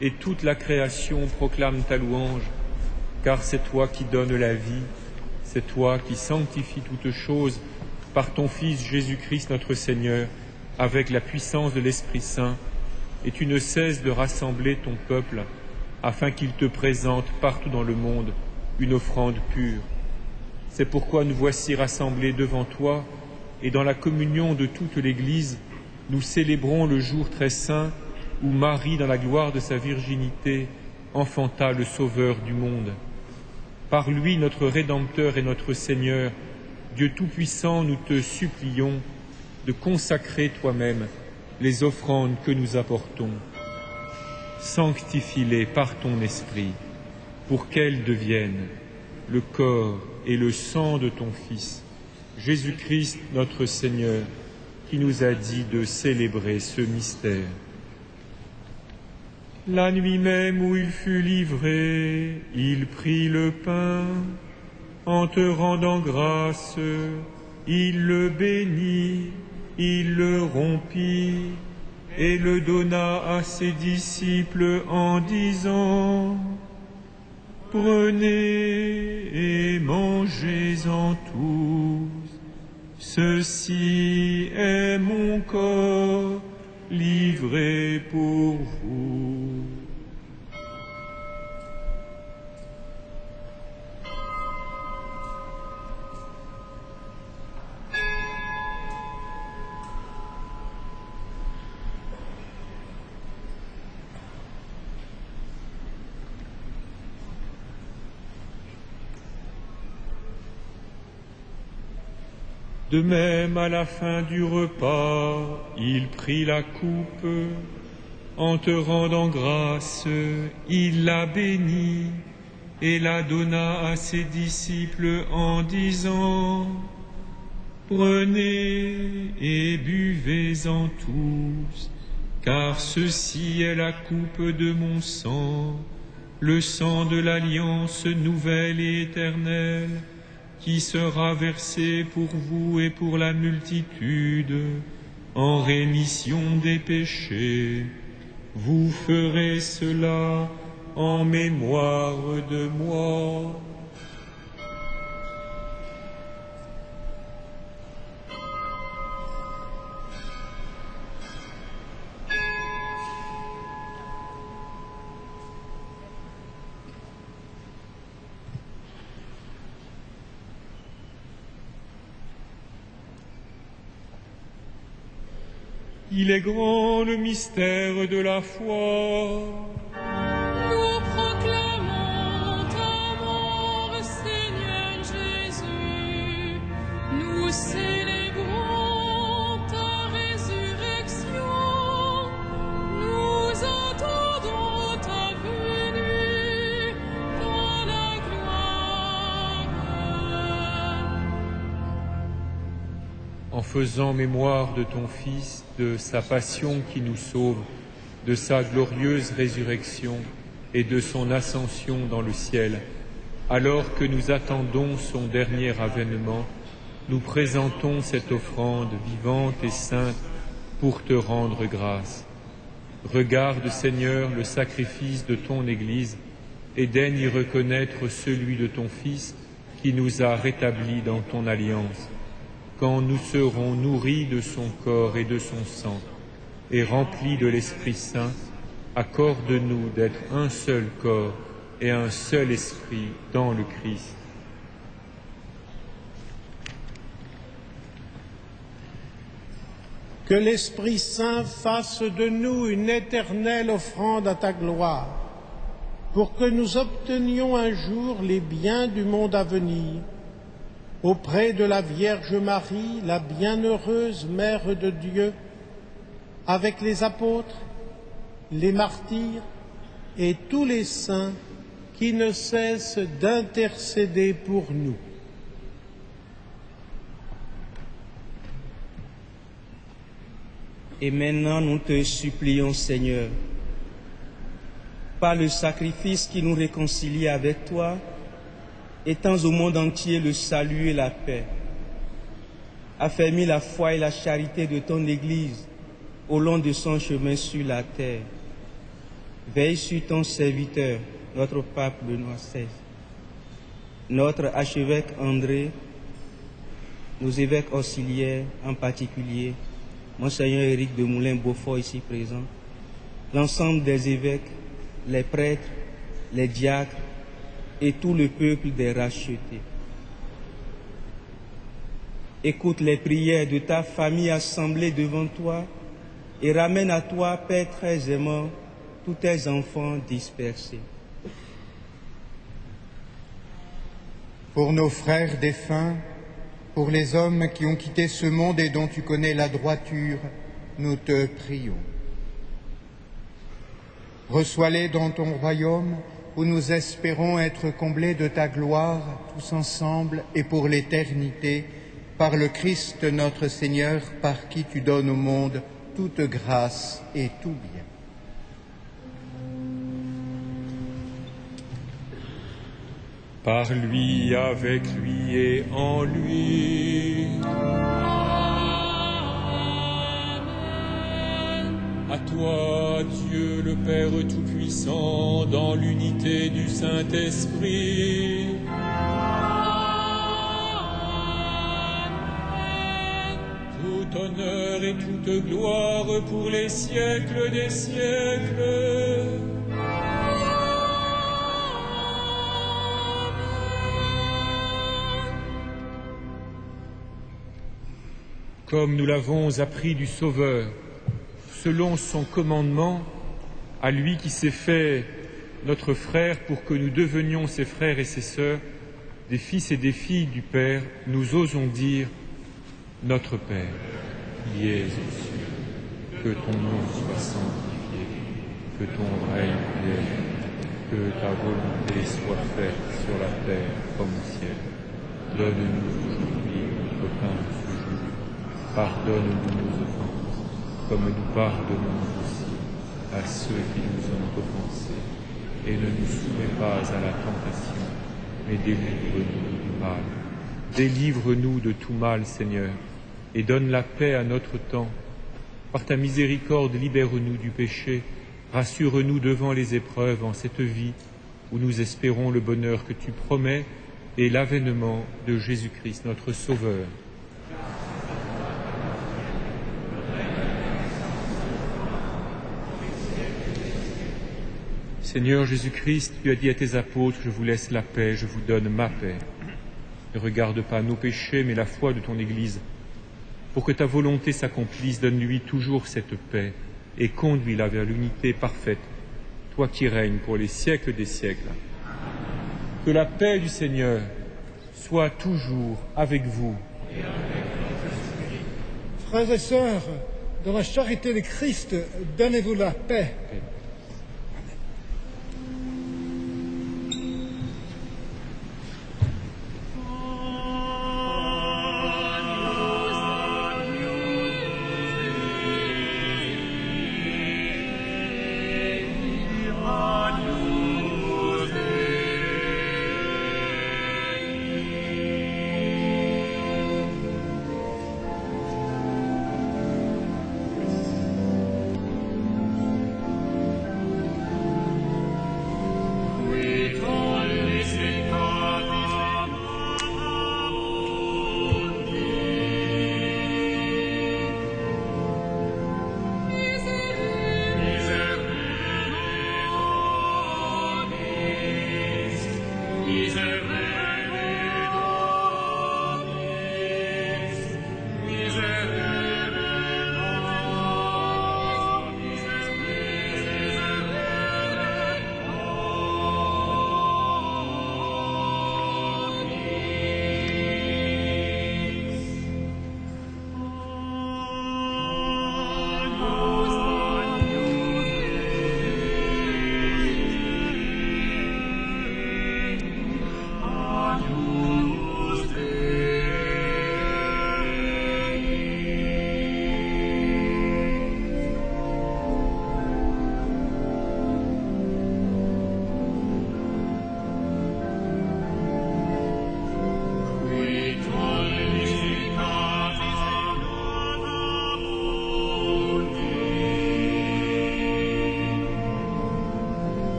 et toute la création proclame ta louange, car c'est toi qui donnes la vie, c'est toi qui sanctifies toutes choses par ton Fils Jésus-Christ notre Seigneur, avec la puissance de l'Esprit Saint, et tu ne cesses de rassembler ton peuple, afin qu'il te présente partout dans le monde une offrande pure. C'est pourquoi nous voici rassemblés devant toi, et dans la communion de toute l'Église, nous célébrons le jour très saint où Marie, dans la gloire de sa virginité, enfanta le Sauveur du monde. Par lui, notre Rédempteur et notre Seigneur, Dieu Tout-Puissant, nous te supplions de consacrer toi-même les offrandes que nous apportons. Sanctifie-les par ton Esprit, pour qu'elles deviennent le corps et le sang de ton Fils, Jésus-Christ notre Seigneur, qui nous a dit de célébrer ce mystère. La nuit même où il fut livré, il prit le pain. En te rendant grâce, il le bénit, il le rompit et le donna à ses disciples en disant : Prenez et mangez-en tous. Ceci est mon corps livré pour vous. De même, à la fin du repas, il prit la coupe. En te rendant grâce, il la bénit et la donna à ses disciples en disant : Prenez et buvez-en tous, car ceci est la coupe de mon sang, le sang de l'alliance nouvelle et éternelle, qui sera versé pour vous et pour la multitude en rémission des péchés. Vous ferez cela en mémoire de moi. Il est grand le mystère de la foi. Nous proclamons ta mort, Seigneur Jésus. Nous célébrons ta résurrection. Nous attendons ta venue dans la gloire. En faisant mémoire de ton Fils, de sa passion qui nous sauve, de sa glorieuse résurrection et de son ascension dans le ciel, alors que nous attendons son dernier avènement, nous présentons cette offrande vivante et sainte pour te rendre grâce. Regarde, Seigneur, le sacrifice de ton Église et daigne y reconnaître celui de ton Fils qui nous a rétablis dans ton alliance. Quand nous serons nourris de son corps et de son sang, et remplis de l'Esprit Saint, accorde-nous d'être un seul corps et un seul esprit dans le Christ. Que l'Esprit Saint fasse de nous une éternelle offrande à ta gloire, pour que nous obtenions un jour les biens du monde à venir, auprès de la Vierge Marie, la bienheureuse Mère de Dieu, avec les apôtres, les martyrs et tous les saints qui ne cessent d'intercéder pour nous. Et maintenant, nous te supplions, Seigneur, par le sacrifice qui nous réconcilie avec toi, étends au monde entier le salut et la paix. Affermis la foi et la charité de ton Église au long de son chemin sur la terre. Veille sur ton serviteur, notre pape Benoît XVI, notre archevêque André, nos évêques auxiliaires, en particulier Monseigneur Éric de Moulin-Beaufort ici présent, l'ensemble des évêques, les prêtres, les diacres et tout le peuple des rachetés. Écoute les prières de ta famille assemblée devant toi et ramène à toi, Père très aimant, tous tes enfants dispersés. Pour nos frères défunts, pour les hommes qui ont quitté ce monde et dont tu connais la droiture, nous te prions. Reçois-les dans ton royaume où nous espérons être comblés de ta gloire, tous ensemble et pour l'éternité, par le Christ notre Seigneur, par qui tu donnes au monde toute grâce et tout bien. Par lui, avec lui et en lui. À toi, Dieu le Père Tout-Puissant, dans l'unité du Saint-Esprit. Tout honneur et toute gloire pour les siècles des siècles. Comme nous l'avons appris du Sauveur, selon son commandement, à lui qui s'est fait notre frère pour que nous devenions ses frères et ses sœurs, des fils et des filles du Père, nous osons dire « Notre Père, qui es aux cieux, que ton nom soit sanctifié, que ton règne vienne, que ta volonté soit faite sur la terre comme au ciel. Donne-nous aujourd'hui notre pain de ce jour. Pardonne-nous nos offenses, comme nous pardonnons aussi à ceux qui nous ont offensés. Et ne nous soumets pas à la tentation, mais délivre-nous du mal. Délivre-nous de tout mal, Seigneur, et donne la paix à notre temps, Par ta miséricorde, libère-nous du péché, rassure-nous devant les épreuves en cette vie où nous espérons le bonheur que tu promets et l'avènement de Jésus-Christ, notre Sauveur. Seigneur Jésus-Christ, tu as dit à tes apôtres, je vous laisse la paix, je vous donne ma paix. Ne regarde pas nos péchés, mais la foi de ton Église. Pour que ta volonté s'accomplisse, donne-lui toujours cette paix et conduis-la vers l'unité parfaite, toi qui règnes pour les siècles des siècles. Que la paix du Seigneur soit toujours avec vous. Frères et sœurs, dans la charité de Christ, donnez-vous la paix.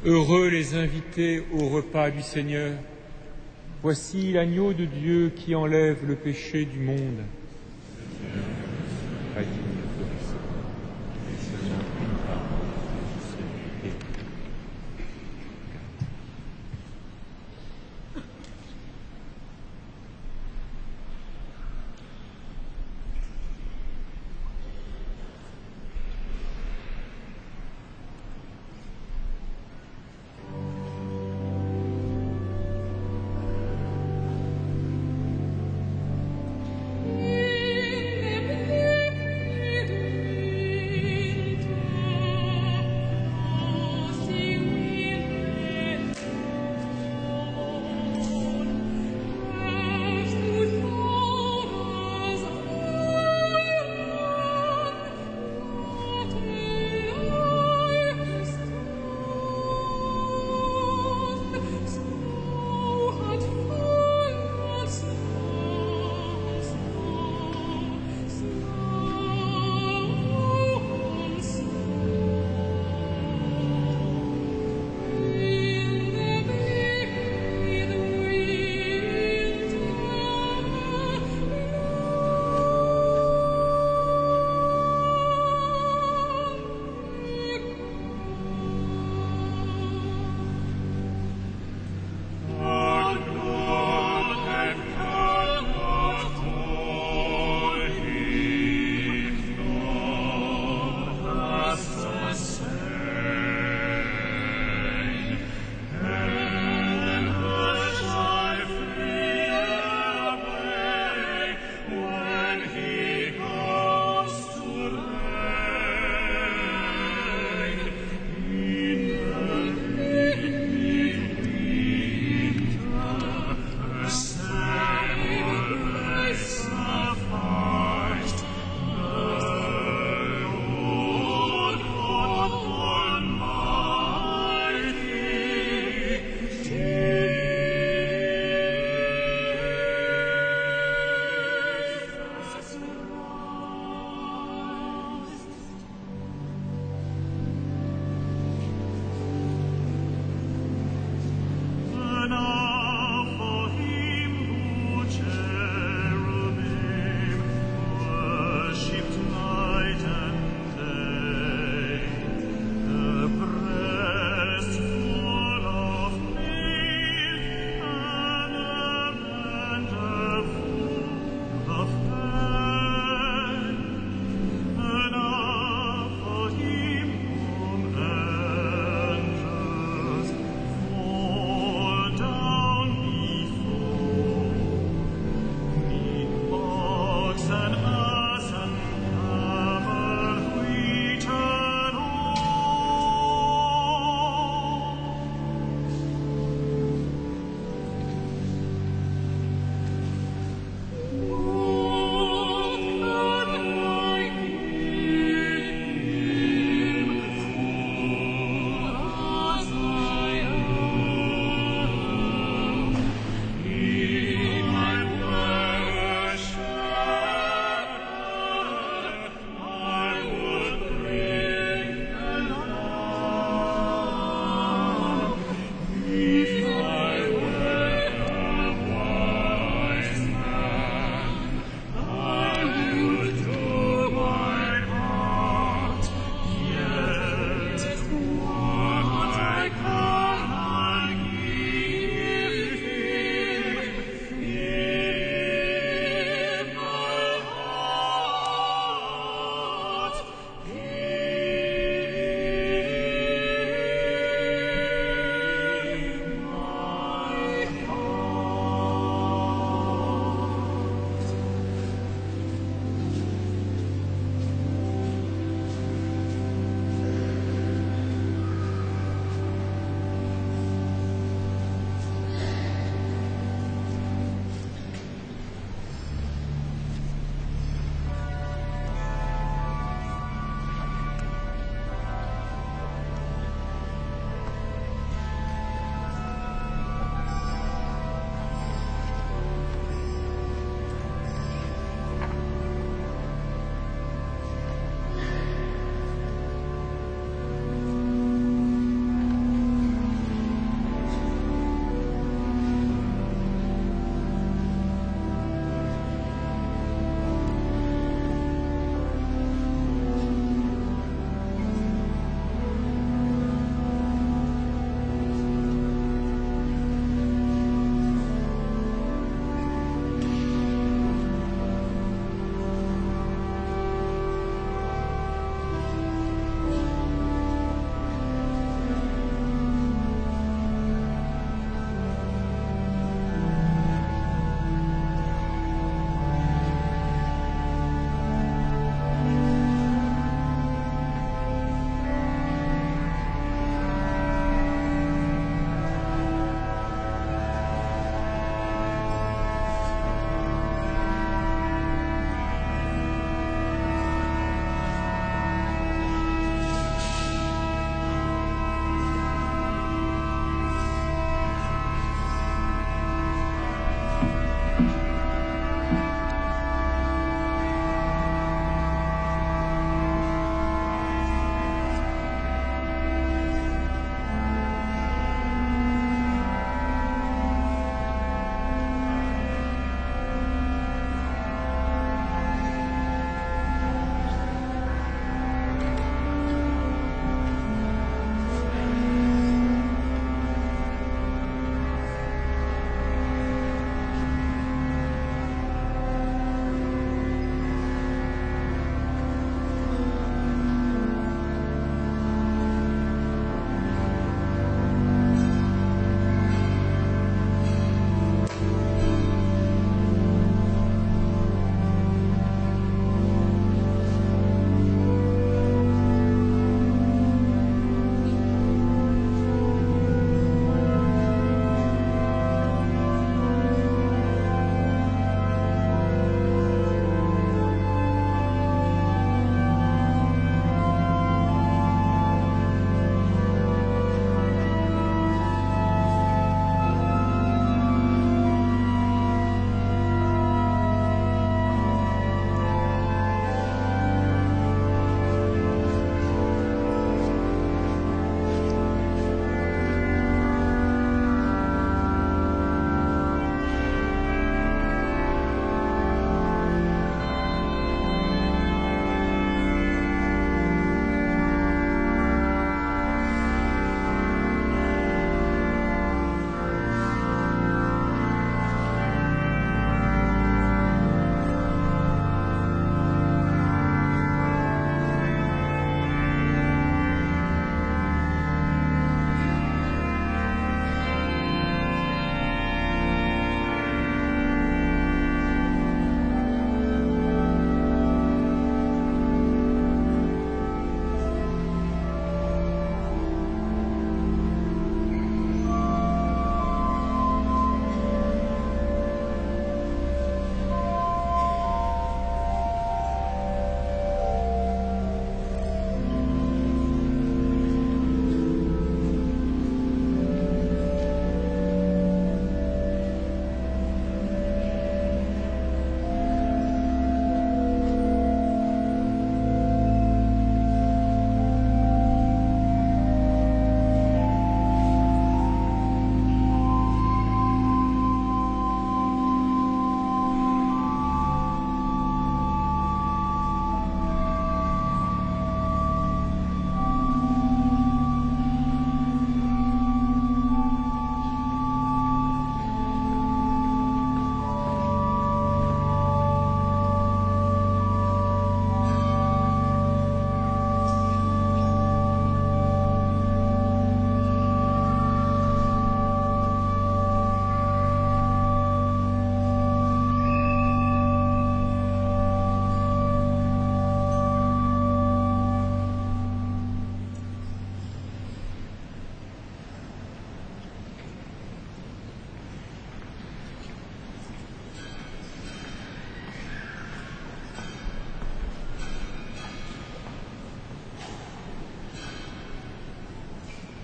Heureux les invités au repas du Seigneur. Voici l'agneau de Dieu qui enlève le péché du monde.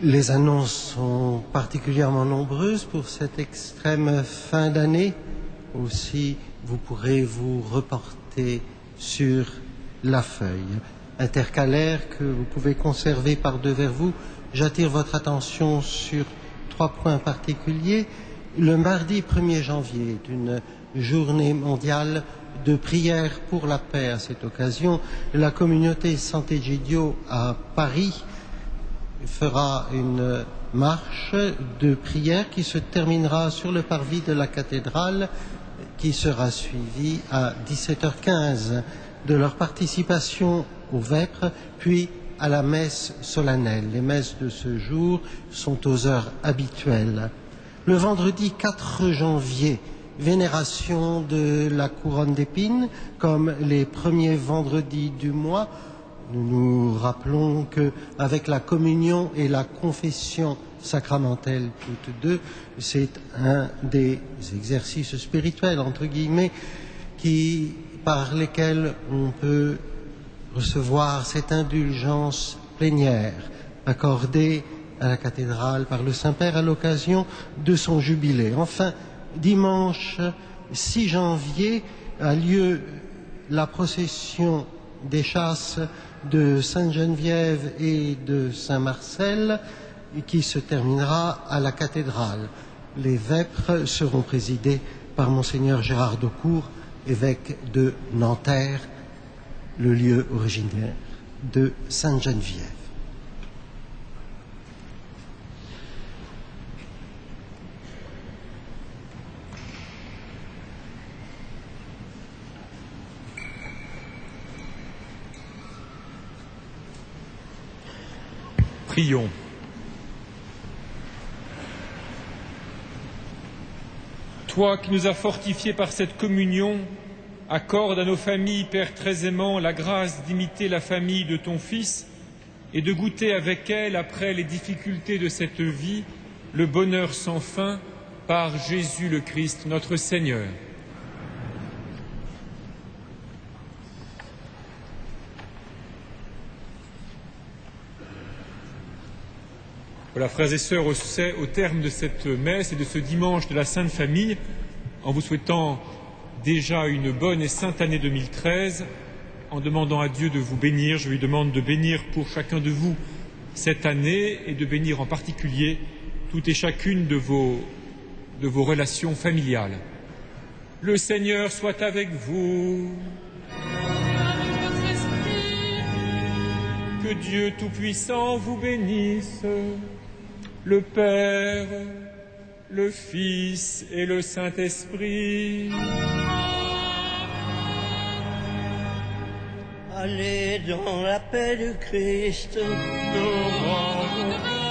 Les annonces sont particulièrement nombreuses pour cette extrême fin d'année. Aussi, vous pourrez vous reporter sur la feuille intercalaire que vous pouvez conserver par devers vous. J'attire votre attention sur 3 points particuliers. Le mardi 1er janvier est une journée mondiale de prière pour la paix. À cette occasion, la communauté Sant'Egidio à Paris fera une marche de prière qui se terminera sur le parvis de la cathédrale, qui sera suivie à 17h15 de leur participation aux vêpres, puis à la messe solennelle. Les messes de ce jour sont aux heures habituelles. Le vendredi 4 janvier, vénération de la couronne d'épines, comme les premiers vendredis du mois. Nous nous rappelons qu'avec la communion et la confession sacramentelle toutes deux, c'est un des exercices spirituels, entre guillemets, par lesquels on peut recevoir cette indulgence plénière accordée à la cathédrale par le Saint-Père à l'occasion de son jubilé. Enfin, dimanche 6 janvier a lieu la procession des chasses de Sainte-Geneviève et de Saint-Marcel, qui se terminera à la cathédrale. Les vêpres seront présidées par Monseigneur Gérard Daucourt, évêque de Nanterre, le lieu originaire de Sainte-Geneviève. Prions. Toi qui nous as fortifiés par cette communion, accorde à nos familles, Père très aimant, la grâce d'imiter la famille de ton Fils et de goûter avec elle, après les difficultés de cette vie, le bonheur sans fin par Jésus le Christ, notre Seigneur. Voilà, frères et sœurs, au terme de cette messe et de ce dimanche de la Sainte Famille, en vous souhaitant déjà une bonne et sainte année 2013, en demandant à Dieu de vous bénir, je lui demande de bénir pour chacun de vous cette année et de bénir en particulier toutes et chacune de vos relations familiales. Le Seigneur soit avec vous. Que Dieu Tout-Puissant vous bénisse, le Père, le Fils et le Saint-Esprit. Allez dans la paix de Christ, nous rendons